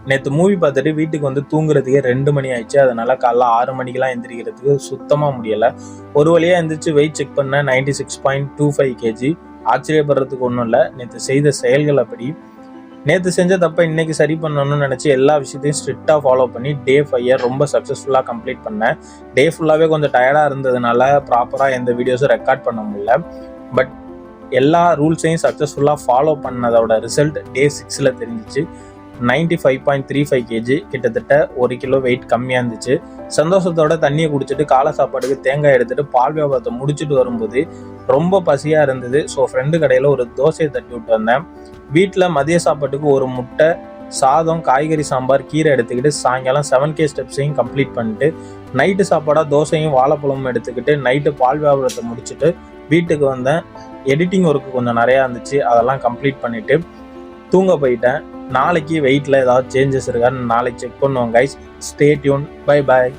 நேற்று மூவி பார்த்துட்டு வீட்டுக்கு வந்து தூங்குறதுக்கே 2 மணி ஆயிடுச்சு. அதனால காலைல 6 மணிக்கெல்லாம் எந்திரிக்கிறதுக்கு சுத்தமாக முடியலை. ஒரு வழியாக எந்திரிச்சு வெயிட் செக் பண்ண 96.25 kg. ஆச்சரியப்படுறதுக்கு ஒன்றும் இல்லை, நேற்று செய்த செயல்கள் அப்படி. நேற்று செஞ்ச தப்பை இன்னைக்கு சரி பண்ணணும்னு நினச்சி எல்லா விஷயத்தையும் ஸ்ட்ரிக்டாக ஃபாலோ பண்ணி டே 5 ரொம்ப சக்ஸஸ்ஃபுல்லாக கம்ப்ளீட் பண்ணேன். டே ஃபுல்லாகவே கொஞ்சம் டயர்டாக இருந்ததுனால ப்ராப்பராக எந்த வீடியோஸும் ரெக்கார்ட் பண்ண முடியல. பட் எல்லா ரூல்ஸையும் சக்ஸஸ்ஃபுல்லாக ஃபாலோ பண்ணதோட ரிசல்ட் டே 6ல் தெரிஞ்சிச்சு. 95.35 kg, கிட்டத்தட்ட 1 கிலோ வெயிட் கம்மியாக இருந்துச்சு. சந்தோஷத்தோட தண்ணியை குடிச்சிட்டு காலை சாப்பாடுக்கு தேங்காய் எடுத்துகிட்டு பால் வியாபாரத்தை முடிச்சுட்டு வரும்போது ரொம்ப பசியாக இருந்தது. ஸோ ஃப்ரெண்டு கடையில் ஒரு தோசையை தட்டி விட்டு வந்தேன். வீட்டில் மதிய சாப்பாட்டுக்கு ஒரு முட்டை, சாதம், காய்கறி சாம்பார், கீரை எடுத்துக்கிட்டு சாயங்காலம் 7K ஸ்டெப்ஸையும் கம்ப்ளீட் பண்ணிட்டு நைட்டு சாப்பாடாக தோசையும் வாழைப்பழமும் எடுத்துக்கிட்டு நைட்டு பால் வியாபாரத்தை முடிச்சுட்டு வீட்டுக்கு வந்தேன். எடிட்டிங் ஒர்க்கு கொஞ்சம் நிறையா இருந்துச்சு, அதெல்லாம் கம்ப்ளீட் பண்ணிவிட்டு தூங்க போயிட்டேன். நாளைக்கு வெயிட்டில் ஏதாவது சேஞ்சஸ் இருக்கான்னு நாளைக்கு செக் பண்ணுவோம் guys. Stay tune. Bye bye.